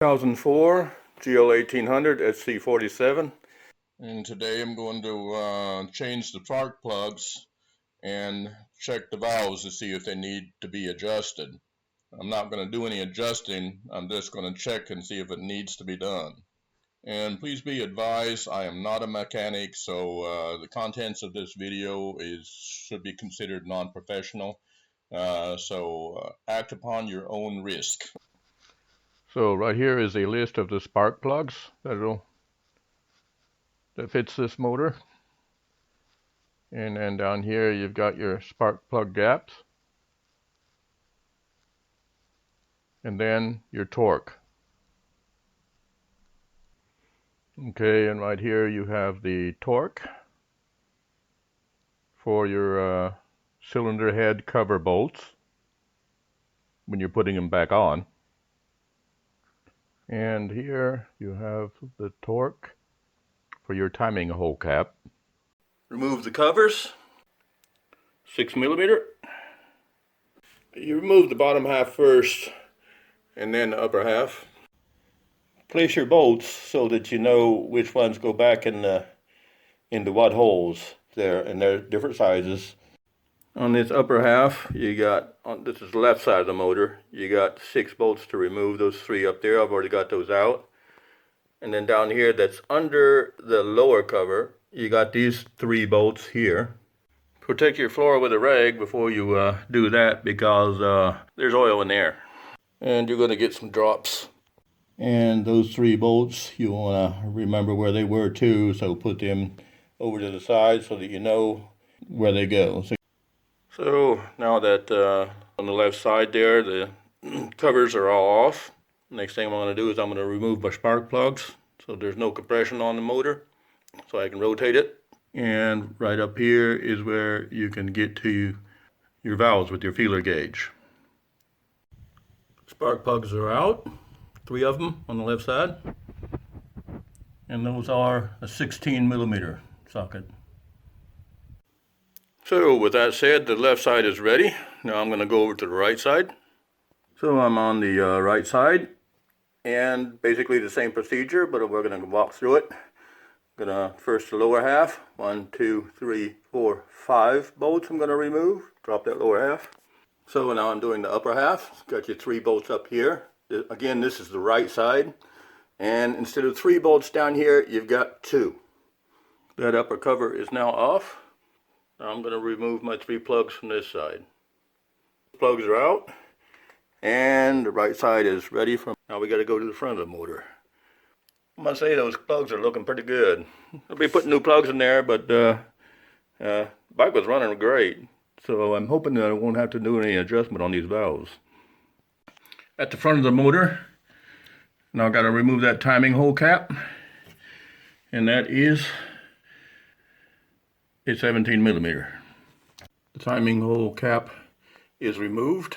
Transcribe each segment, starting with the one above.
2004 GL1800 SC47, and today I'm going to change the spark plugs and check the valves to see if they need to be adjusted. I'm not going to do any adjusting, I'm just going to check and see if it needs to be done. And please be advised, I am not a mechanic, so the contents of this video should be considered non-professional, so act upon your own risk. So right here is a list of the spark plugs that fits this motor. And then down here you've got your spark plug gaps. And then your torque. Okay, and right here you have the torque for your cylinder head cover bolts when you're putting them back on. And here you have the torque for your timing hole cap. Remove the covers, 6mm. You remove the bottom half first and then the upper half. Place your bolts so that you know which ones go back into what holes there, and they're different sizes. On this upper half, you got, this is the left side of the motor, you got 6 bolts to remove. Those 3 up there, I've already got those out. And then down here, that's under the lower cover, you got these 3 bolts here. Protect your floor with a rag before you do that, because there's oil in there. And you're going to get some drops. And those 3 bolts, you want to remember where they were too, so put them over to the side so that you know where they go. So now that on the left side there, the covers are all off. Next thing I'm going to do is I'm going to remove my spark plugs so there's no compression on the motor, so I can rotate it. And right up here is where you can get to your valves with your feeler gauge. Spark plugs are out, 3 of them on the left side, and those are a 16mm socket. So with that said, the left side is ready. Now I'm going to go over to the right side. So I'm on the right side, and basically the same procedure, but we're going to walk through it. Gonna first the lower half, 1, 2, 3, 4, 5 bolts I'm going to remove. Drop that lower half. So now I'm doing the upper half. Got your 3 bolts up here. Again, this is the right side, and instead of 3 bolts down here, you've got 2. That upper cover is now off. Now I'm going to remove my 3 plugs from this side. Plugs are out, and the right side is ready for. Now we got to go to the front of the motor. I must say those plugs are looking pretty good. I'll be putting new plugs in there, but bike was running great, so I'm hoping that I won't have to do any adjustment on these valves. At the front of the motor, now I've got to remove that timing hole cap, and that is a 17mm. The timing hole cap is removed,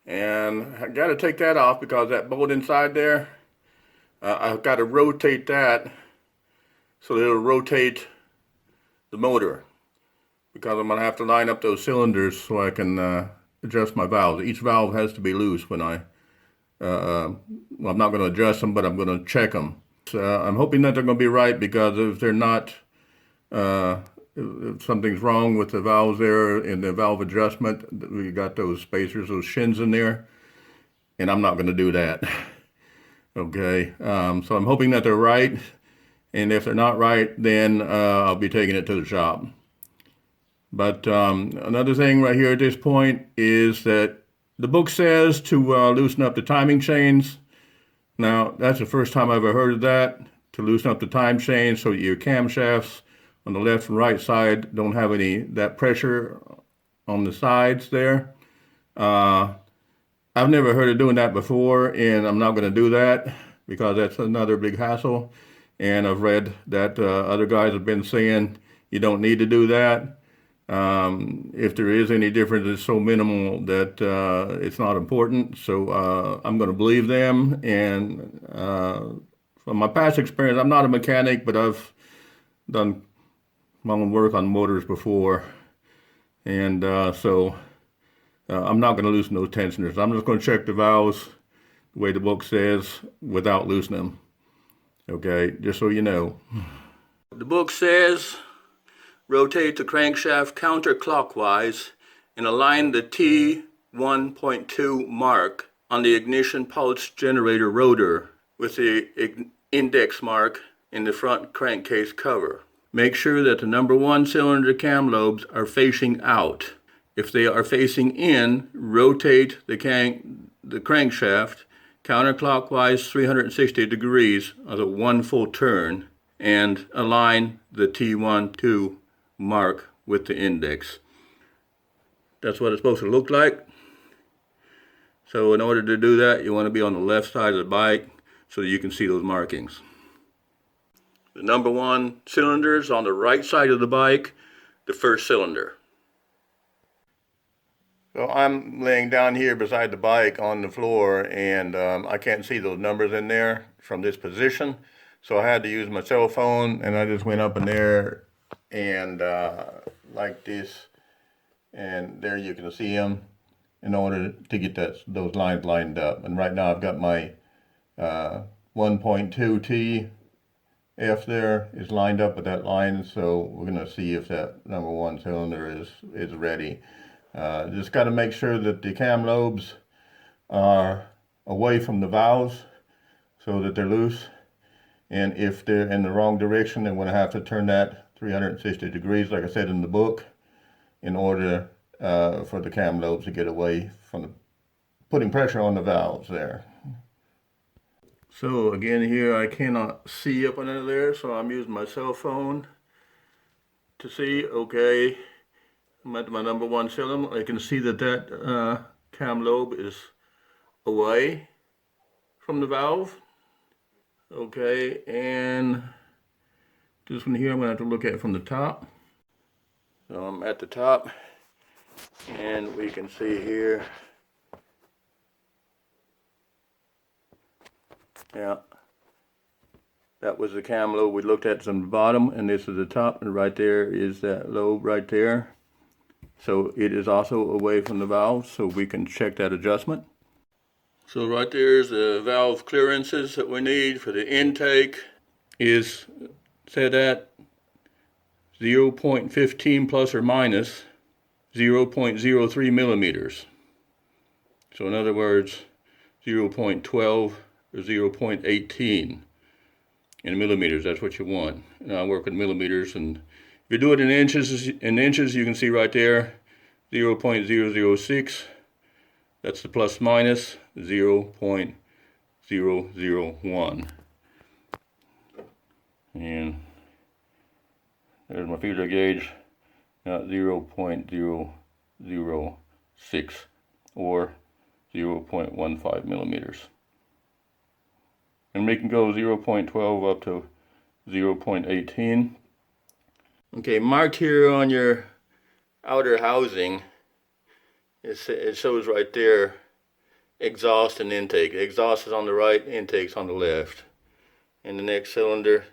and I got to take that off because that bolt inside there, I've got to rotate that so that it'll rotate the motor, because I'm going to have to line up those cylinders so I can adjust my valves. Each valve has to be loose when well, I'm not going to adjust them, but I'm going to check them. So, I'm hoping that they're going to be right, because if they're not, if something's wrong with the valves there in the valve adjustment, we got those spacers, those shins in there, and I'm not going to do that. Okay, so I'm hoping that they're right, and if they're not right, then I'll be taking it to the shop. But another thing right here at this point is that the book says to loosen up the timing chains. Now, that's the first time I've ever heard of that, to loosen up the time chains so that your camshafts on the left and right side don't have that pressure on the sides there. I've never heard of doing that before, and I'm not going to do that because that's another big hassle. And I've read that other guys have been saying you don't need to do that. If there is any difference, it's so minimal that it's not important. So I'm going to believe them. And from my past experience, I'm not a mechanic, but I've done my own work on motors before. And so I'm not going to loosen those tensioners. I'm just going to check the valves the way the book says, without loosening them. Okay, just so you know. The book says, rotate the crankshaft counterclockwise and align the T1.2 mark on the ignition pulse generator rotor with the index mark in the front crankcase cover. Make sure that the number 1 cylinder cam lobes are facing out. If they are facing in, rotate the crankshaft counterclockwise 360 degrees as a 1 full turn and align the T1.2 mark with the index. That's what it's supposed to look like. So in order to do that, you want to be on the left side of the bike so that you can see those markings. The number 1 cylinder is on the right side of the bike, the first cylinder. So I'm laying down here beside the bike on the floor, and I can't see those numbers in there from this position. So I had to use my cell phone, and I just went up in there and like this, and there you can see them in order to get those lines lined up. And right now I've got my 1.2T F there is lined up with that line, so we're going to see if that number 1 cylinder is ready. Just got to make sure that the cam lobes are away from the valves so that they're loose, and if they're in the wrong direction, then we're going to have to turn that 360 degrees like I said in the book in order for the cam lobes to get away from putting pressure on the valves there. So again, here I cannot see up under there, so I'm using my cell phone to see. Okay, I'm at my number 1 cylinder. I can see that cam lobe is away from the valve. Okay, and this one here I'm going to have to look at from the top. So I'm at the top, and we can see here. Yeah, that was the cam lobe we looked at from the bottom, and this is the top, and right there is that lobe right there. So it is also away from the valve, so we can check that adjustment. So right there is the valve clearances that we need for the intake is set at 0.15 plus or minus 0.03 millimeters. So in other words, 0.12 or 0.18 in millimeters. That's what you want. And I work with millimeters, and if you do it in inches, you can see right there 0.006. That's the plus minus 0.001. And there's my feeler gauge, not 0.006 or 0.15 millimeters. And we can go 0.12 up to 0.18. Okay, marked here on your outer housing, it shows right there exhaust and intake. Exhaust is on the right, intake's on the left. In the next cylinder,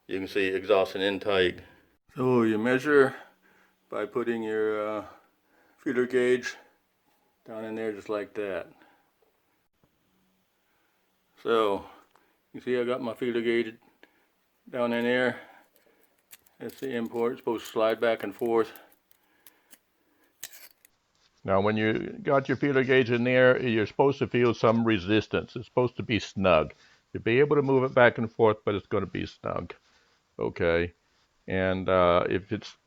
you can see exhaust and intake. So you measure by putting your feeler gauge down in there just like that. So you see I got my feeler gauge down in there. That's the import. It's supposed to slide back and forth. Now when you got your feeler gauge in there, you're supposed to feel some resistance. It's supposed to be snug. You'll be able to move it back and forth, but it's going to be snug. Okay. And if it's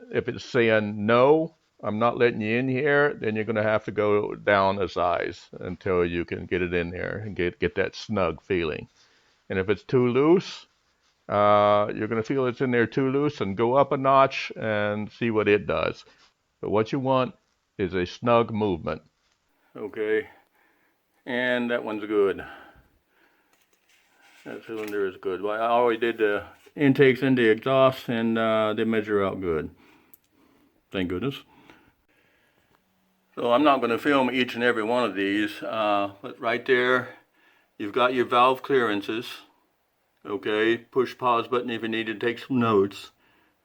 saying no, I'm not letting you in here, then you're going to have to go down a size until you can get it in there and get that snug feeling. And if it's too loose, you're going to feel it's in there too loose, and go up a notch and see what it does. But what you want is a snug movement. Okay, and that one's good. That cylinder is good. Well, I already did the intakes and the exhaust, and they measure out good. Thank goodness. So I'm not going to film each and every one of these, but right there, you've got your valve clearances. Okay, push pause button if you need to take some notes.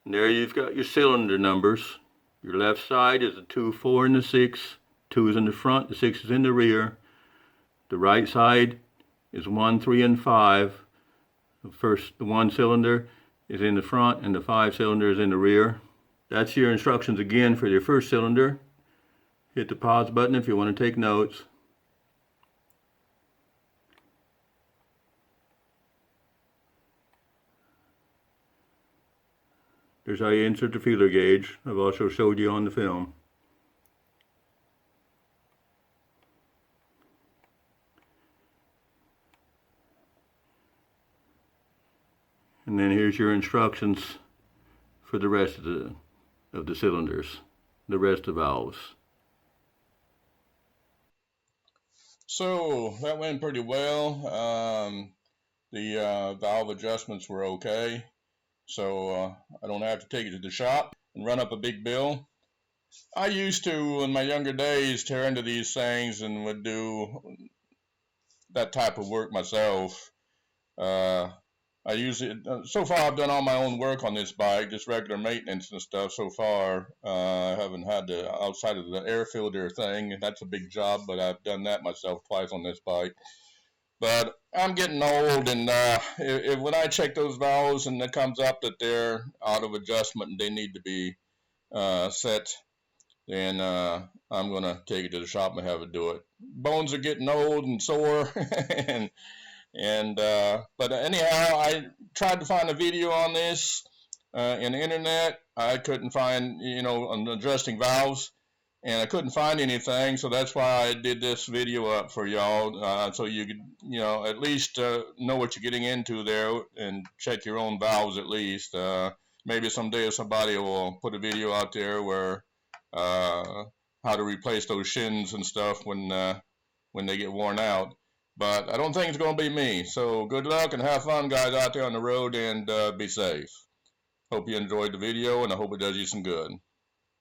And there you've got your cylinder numbers. Your left side is the 2, 4, and the 6. 2 is in the front, the 6 is in the rear. The right side is 1, 3, and 5. The 1 cylinder is in the front and the 5 cylinder is in the rear. That's your instructions again for your first cylinder. Hit the pause button if you want to take notes. There's how you insert the feeler gauge. I've also showed you on the film. And then here's your instructions for the rest of the cylinders, the rest of the valves. So that went pretty well. The valve adjustments were okay. So I don't have to take it to the shop and run up a big bill. I used to, in my younger days, tear into these things and would do that type of work myself. I usually, so far I've done all my own work on this bike, just regular maintenance and stuff so far. I haven't had the outside of the air filter thing. That's a big job, but I've done that myself twice on this bike. But I'm getting old, and when I check those valves and it comes up that they're out of adjustment and they need to be set, then I'm going to take it to the shop and have it do it. Bones are getting old and sore, but anyhow, I tried to find a video on this in the internet. I couldn't find, on adjusting valves, and I couldn't find anything, so that's why I did this video up for y'all, so you could, at least know what you're getting into there and check your own valves at least. Maybe someday somebody will put a video out there where how to replace those shins and stuff when they get worn out. But I don't think it's going to be me. So good luck and have fun, guys, out there on the road, and be safe. Hope you enjoyed the video, and I hope it does you some good.